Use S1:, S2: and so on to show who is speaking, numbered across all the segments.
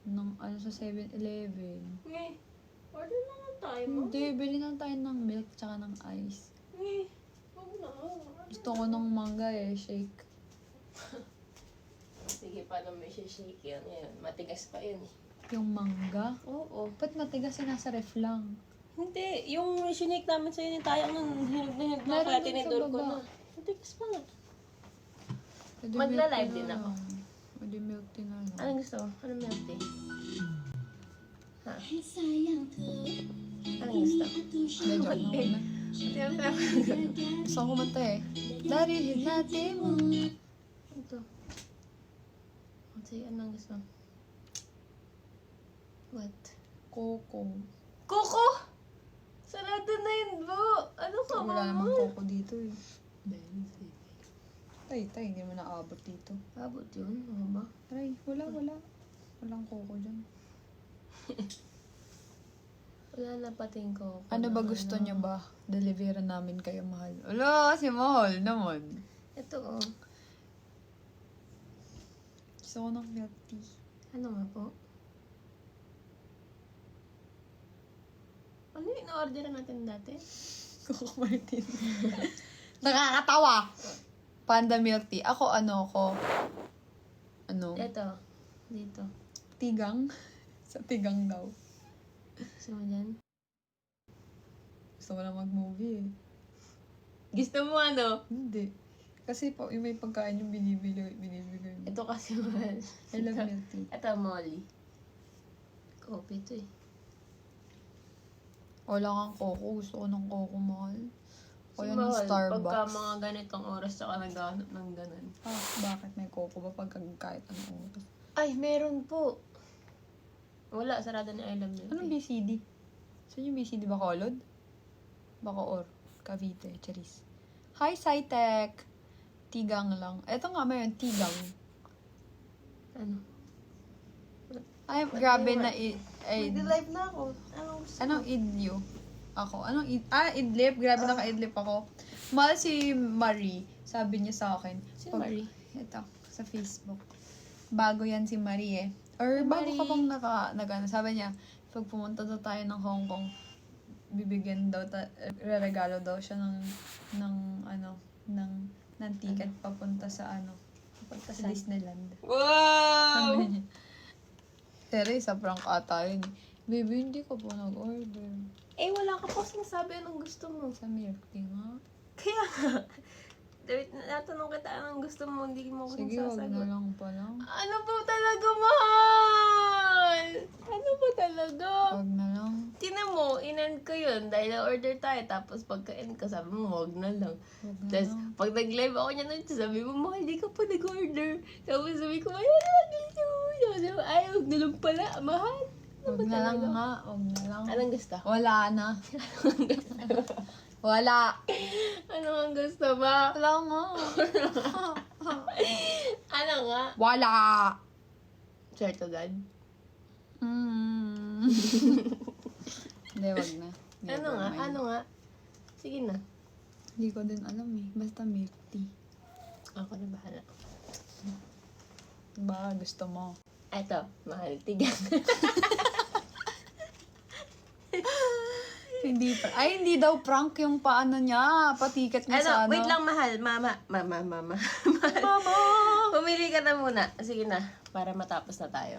S1: sa 7-Eleven.
S2: Order na lang tayo, ma.
S1: Hindi, bili na tayo ng milk tsaka ng ice.
S2: Huwag na.
S1: Gusto ko ng manga shake.
S2: Sige, paano may shake yan? Matigas pa yun.
S1: Yung manga?
S2: Oo.
S1: Ba't matigas nasa ref lang?
S2: Hindi, yung sinake namin sa'yo ni Tayang nun, hinog na hinog na,
S1: Meron
S2: kaya
S1: dun sa
S2: tinidor ko
S1: baba.
S2: na. Matigas pa nga.
S1: Pwede
S2: Magla-live
S1: milk tea
S2: din
S1: na
S2: ako.
S1: lang. Pwede milk tea na lang.
S2: Anong gusto mo? Anong milk tea? Ha? Anong gusto?
S1: Hindi, joke na muna. Gusto ko kumanta Darihin natin mo.
S2: Ito. Sige, anong gusto mo? What?
S1: Coco.
S2: Coco! Sarado na yun, bro! Ano ka,
S1: Wala
S2: mama?
S1: namang coco dito Tay, hindi mo naabot dito.
S2: Abot yun, ano ba?
S1: Aray, wala. Walang coco dyan.
S2: Wala na pating coco.
S1: Ano ba gusto niyo ba? Deliveran namin kayo, mahal. Ala, si mahal naman.
S2: Ito,
S1: Gusto ko ng milk tea.
S2: Ano nga po? Ano yung in-order natin dati?
S1: Coco Martin. Nakakatawa! Panda milk tea. Ako, Ano?
S2: Ito. Dito.
S1: Tigang. Sa tigang daw.
S2: Gusto mo dyan?
S1: Gusto ko na mag-movie
S2: Gusto mo ano?
S1: Hindi. Kasi yung may pagkain yung binibili.
S2: Ito kasi mahal.
S1: I love milk tea.
S2: Ito, Molly. Coffee ito
S1: Wala kang coco. Gusto ko ng coco, mahal. O
S2: Si
S1: yan ng
S2: mahal,
S1: Starbucks.
S2: pagka mga ganitong oras saka naghahanap ng ganun.
S1: Bakit may coco ba pag kahit anong oras?
S2: Ay, meron po. Wala, sarado ni I Love Milk
S1: Anong BCD? Saan yung BCD? Bacolod? Bacoor. Cavite. Charis. Hi, Sci-Tech! Tigang lang. Eto nga, mayroon. Tigang.
S2: Ano?
S1: Ay, grabe na
S2: Nag-live na ako.
S1: Anong idyo? Ako. Idlip. Grabe naka-idlip ako. Mahal si Marie. Sabi niya sa akin.
S2: Si Marie?
S1: Ito. Sa Facebook. Bago yan si Marie Or
S2: Si
S1: bago
S2: Marie.
S1: ka bang sabi niya, pag pumunta daw tayo ng Hong Kong, bibigyan daw, regalo daw siya ng ticket papunta sa papunta sa
S2: Saan?
S1: Disneyland.
S2: Wow!
S1: Sabi niya. Pero isa prank ata yun. Baby, hindi ko po nag-order.
S2: Wala ka pa sinasabi anong gusto mo.
S1: Sa milk tea nga.
S2: Kaya nga. David, natanong kita anong gusto mo, hindi mo ko
S1: Sige, wag
S2: sasagot.
S1: na lang pala.
S2: Ano ba talaga, mahal? Ano ba talaga?
S1: Wag na lang.
S2: Tinan mo, in-end ko yun dahil na-order tayo. Tapos pagka-end ko, sabi mo, wag na lang.
S1: Wag na
S2: Tapos,
S1: lang.
S2: pag nag-live ako niya nun, sabi mo, mahal, di ka pa nag-order. Tapos sabi ko, ay, nag-live mo. Sabi mo, ay, wag na lang pala, mahal.
S1: Wag na lang nga. Wag na lang.
S2: Anong gusto?
S1: Wala na. Wala.
S2: Ano ang gusto ba?
S1: Wala nga.
S2: Ano nga?
S1: Wala.
S2: Swear to God.
S1: Hindi, wag na.
S2: Ano nga?
S1: Never mind.
S2: Ano nga? Sige na.
S1: Hindi ko din alam Basta milk tea.
S2: Ako na bahala.
S1: Baka gusto mo.
S2: Eto, mahal, tigang.
S1: Hindi daw prank yung paano niya. Patiket niya sa
S2: Wait lang, mahal. Mama.
S1: Mama!
S2: Pumili ka na muna. Sige na, para matapos na tayo.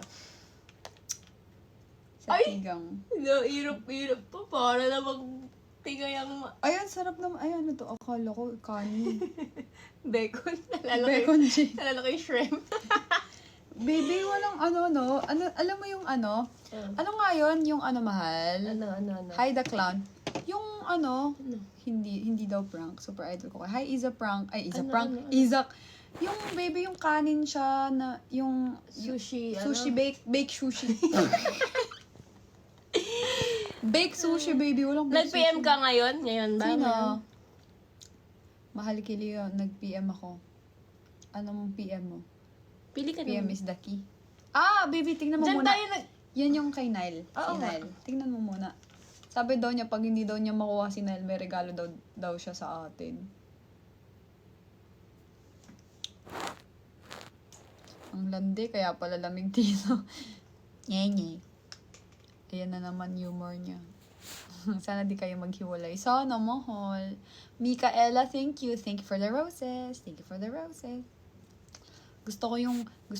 S1: Sa
S2: Ay!
S1: tigang.
S2: Hirap pa. Para na magtigay ang
S1: Ayan, sarap naman. Ay, ano to? Akala ko, kanin.
S2: bacon.
S1: Bacon G.
S2: Nalala ko yung shrimp.
S1: Baby, walang alam mo yung ano nga yun? Yung mahal?
S2: Ano?
S1: Hi, the clown. Yung hindi daw prank. Super idol ko. Hi, is a prank. Ay, is a prank.
S2: Ano?
S1: Isaac. Yung baby, yung kanin siya na, yung
S2: Sushi,
S1: sushi, bake sushi. Bake sushi, baby. Walang bake
S2: Nag-PM
S1: sushi.
S2: ka ngayon? Ngayon ba?
S1: Sino?
S2: Ngayon?
S1: Mahal Kilio, nag-PM ako. Anong PM mo?
S2: Pili ka
S1: PM
S2: naman.
S1: is the key. Baby, tingnan mo
S2: Diyan
S1: muna.
S2: tayo
S1: Yan yung kay Nile.
S2: Oo
S1: Si
S2: nga.
S1: Nile. Tingnan mo muna. Sabi daw niya, pag hindi daw niya makuha si Nile, may regalo daw siya sa atin. Ang landi, kaya pala lamig dito. Nye. Ayan na naman humor niya. Sana di kayo maghiwalay. Sana, mahal. Micaela, thank you. Thank you for the roses. Thank you for the roses. Gusto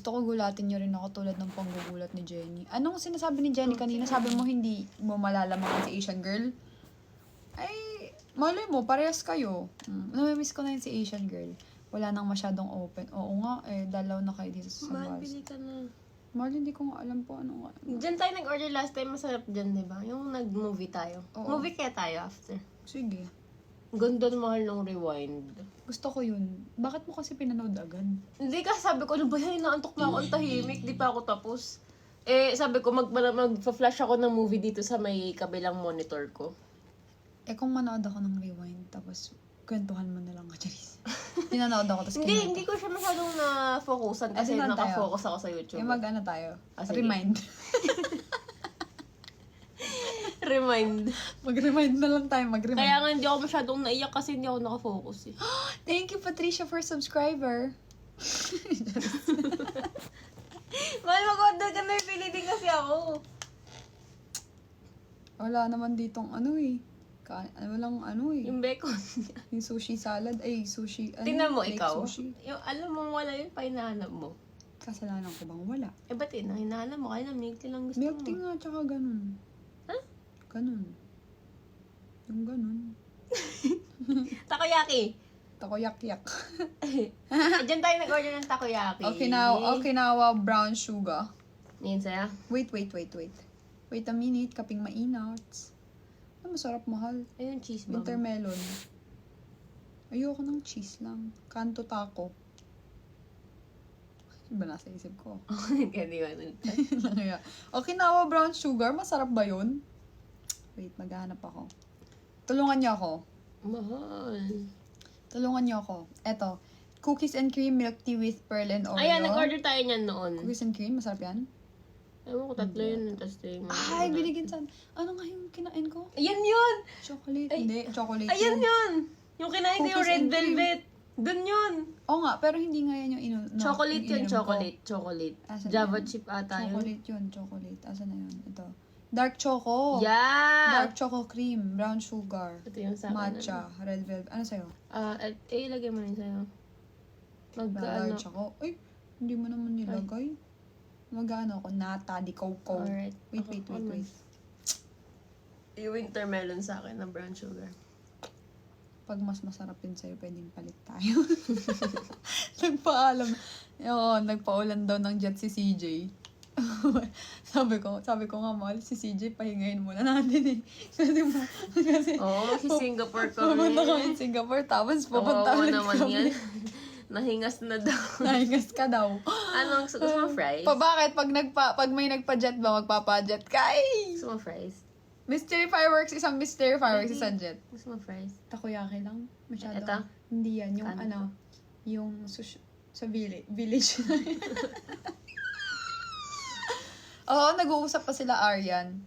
S1: ko gulatin niyo rin ako tulad ng panggugulat ni Jenny. Anong sinasabi ni Jenny kanina? Sabi mo hindi mo malalaman si Asian girl? Ay, malay mo, parehas kayo. Namimiss ko na yun si Asian girl. Wala nang masyadong open. Oo nga, dalaw na kayo dito sa
S2: Mahal,
S1: Sambas.
S2: bili ka na.
S1: Mahal, hindi ko nga alam po ano nga.
S2: Diyan tayo nag-order last time, masarap dyan, di ba? Yung nag-movie tayo.
S1: Oo.
S2: Movie kaya tayo after.
S1: Sige.
S2: Ganda ng mahal ng rewind.
S1: Gusto ko yun. Bakit mo kasi pinanood agad?
S2: Hindi ka, sabi ko, ano ba yan? Naantok na ako, ang tahimik, di pa ako tapos. Sabi ko, mag-flash ako ng movie dito sa may kabilang monitor ko.
S1: Kung manood ako ng rewind, tapos kwentuhan mo na lang ka, Charis. Pinanood ako, tapos
S2: Hindi ko siya masyadong na-focusan kasi
S1: Ano tayo?
S2: naka-focus ako sa YouTube.
S1: mag-ano tayo?
S2: Sige.
S1: Remind.
S2: Remind.
S1: Mag-remind na lang tayo, mag-remind.
S2: Kaya nga hindi ako masyadong naiyak kasi hindi ako nakafocus eh.
S1: Thank you, Patricia, for subscriber.
S2: Mahal, mag-order ka na yung pili din kasi ako.
S1: Wala naman ditong ano eh. Walang ano eh.
S2: Yung bacon.
S1: Yung sushi salad. Ay, sushi. Ano,
S2: Tingnan mo
S1: fake
S2: ikaw.
S1: Sushi.
S2: Yung alam mo wala yun pa hinahanap mo.
S1: Kasalanan ko bang wala?
S2: Ba't hinahanap mo? Kaya na milk tea lang gusto
S1: Milk
S2: mo.
S1: tea nga, tsaka ganun.
S2: Ha?
S1: Ganun. Yung ganun.
S2: Takoyaki.
S1: Takoyak-yak.
S2: Diyan tayo nag-order ng takoyaki.
S1: Okinawa brown sugar.
S2: Ngayon saya.
S1: Wait. Wait a minute, kaping mainat. Ay, masarap, mahal.
S2: Ayun, cheese bomb.
S1: Winter melon. Ayoko ng cheese lang. Kanto taco. Iba nasa isip ko.
S2: Kaya di ba?
S1: Okinawa brown sugar, masarap ba yun? Wait, maghahanap ako. Tulungan niyo ako.
S2: Mahal.
S1: Tulungan niyo ako. Eto, cookies and cream milk tea with pearl and Oreo.
S2: Ayan, nag-order tayo niyan noon.
S1: Cookies and cream, masarap yan?
S2: Ewan ko, tatlo yun. Tapos yung...
S1: Ay, binigyan sa... Ano nga yung kinain ko?
S2: Ayan yun!
S1: Chocolate.
S2: Ay,
S1: Hindi, chocolate
S2: Ayan yun! Yung kinain ko yung
S1: Cookies
S2: red
S1: and cream.
S2: velvet. Dun yun!
S1: Oo nga, pero hindi nga yan yung
S2: Chocolate
S1: yung
S2: yun,
S1: ininom ko.
S2: chocolate.
S1: Asan
S2: Java
S1: yun?
S2: chip ata yun.
S1: Chocolate yun, chocolate. Asan na yun? Ito. Dark choco.
S2: Yeah!
S1: Dark choco cream, brown sugar,
S2: Ito yung sa akin.
S1: matcha, red velvet. Ano sa'yo?
S2: Ilagay mo rin sa'yo.
S1: Large ako. Ay, hindi mo naman nilagay. Mag-ano ako, nata, di coco.
S2: Alright.
S1: Wait.
S2: Yung winter melon sa akin na brown sugar.
S1: Pag mas masarap din sa'yo, pwedeng palit tayo. Nagpaalam. Oo, nagpaulan daw ng jet si CJ. sabi ko nga, mahal, si CJ, pahingayin muna natin eh. Kasi,
S2: Oo, si Singapore kami.
S1: pupunta kami sa Singapore, tapos pupunta
S2: Oo
S1: ulit
S2: naman
S1: kami.
S2: yan. Nahingas na daw.
S1: Nahingas ka daw.
S2: Anong gusto mo fries?
S1: Bakit? Pag may nagpa-jet ba, magpapa-jet ka? Ay!
S2: Gusto mo fries?
S1: Mystery fireworks, isang mystery fireworks, isang jet.
S2: Gusto mo fries?
S1: Takoyaki lang. Masyado.
S2: Ito?
S1: Hindi yan. Yung
S2: Ano?
S1: yung sa village. Oo, nag-uusap pa sila Aryan.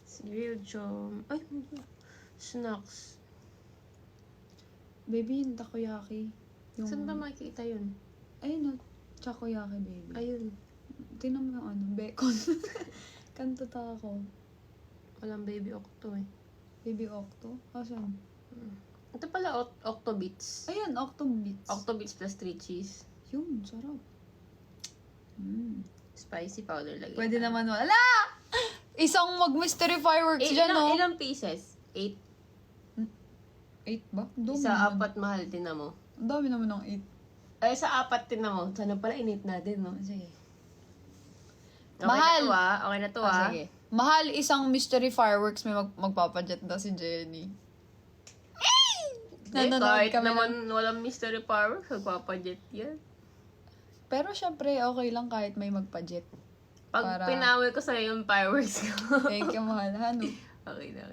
S2: Cereal jam. Ay, snacks.
S1: Baby, yung takoyaki. Yung,
S2: Saan ba makikita yun?
S1: ayun, takoyaki, baby.
S2: Ayun.
S1: Tinan mo yung bacon. Kanto tako.
S2: Walang baby octo eh.
S1: Baby Octo. Asan?
S2: Ito pala Octobits.
S1: Ayan, Octobits.
S2: Octobits plus 3 cheese.
S1: Yun, sarap.
S2: Spicy powder lagi.
S1: Pwede naman wala! Isang mag-mystery fireworks dyan, no?
S2: Ilang pieces? 8?
S1: 8 ba? Dumi
S2: Sa
S1: naman.
S2: 4 mahal, tinan mo.
S1: Ang dami naman ng 8.
S2: Ay, sa 4 tinan mo. Sana pala init natin, no?
S1: Sige.
S2: Okay
S1: Mahal.
S2: na to ah. Okay na to ah.
S1: Sige. Mahal isang mystery fireworks may magpapajet daw si Jenny. Nanonood
S2: Kahit
S1: kami
S2: naman walang mystery fireworks, magpapajet yan.
S1: Pero syempre, okay lang kahit may magpajet.
S2: Pag
S1: Para-
S2: pinawal ko sa'yo yung fireworks ko.
S1: Thank you, mahal. Ano?
S2: Okay na.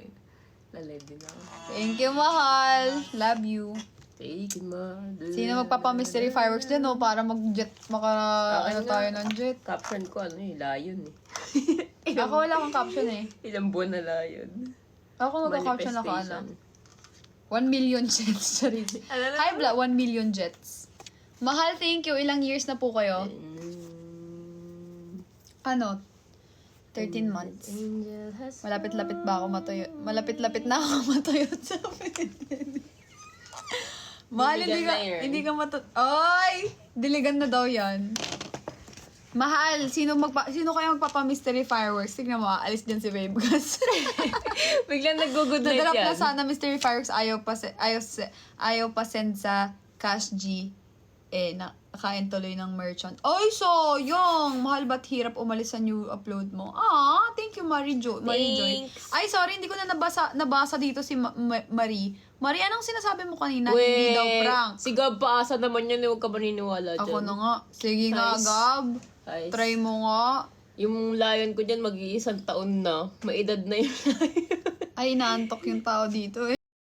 S2: Lalive din ako.
S1: Thank you, mahal. Love you.
S2: Take it, mother.
S1: Sino magpapa-mystery fireworks dyan, no? Para mag-jet,
S2: Okay nga.
S1: tayo ng jet.
S2: Caption ko, lion eh.
S1: Ako wala akong caption eh.
S2: Ilang buwan na lion.
S1: Ako nagka-caption ako, ano?
S2: Manifestation.
S1: 1 million jets. Sorry.
S2: Ano na?
S1: Hi, Bla. 1 million jets. Mahal, thank you. Ilang years na po kayo? Ano? 13 months.
S2: Angel has
S1: Malapit-lapit ba ako matuyo? Malapit-lapit na ako matuyo sa pandemic. Mahal,
S2: Diligan na yun.
S1: hindi ka Ay! Diligan na daw yan. Mahal, sino kaya magpapa-mystery fireworks? Tignan mo, alis din si Babe Gus.
S2: Biglang nag-good night
S1: Nadarap
S2: yan.
S1: na sana mystery fireworks, ayaw pa send sa Cash G. Nakain tuloy ng merchant. Ay, sayang! Mahal, ba't hirap umalis sa new upload mo? Thank you, Marie Joy.
S2: Thanks.
S1: Ay, sorry, hindi ko na nabasa dito si Marie. Marie, anong sinasabi mo kanina? Hindi daw prank.
S2: Si Gab paasa naman yun, huwag ka maniniwala dyan.
S1: Ako na nga. Sige nga,
S2: Nice.
S1: Gab.
S2: Nice.
S1: Try mo nga.
S2: Yung lion ko dyan, mag-iisang taon na. Maedad na yun.
S1: Ay, naantok yung tao dito eh.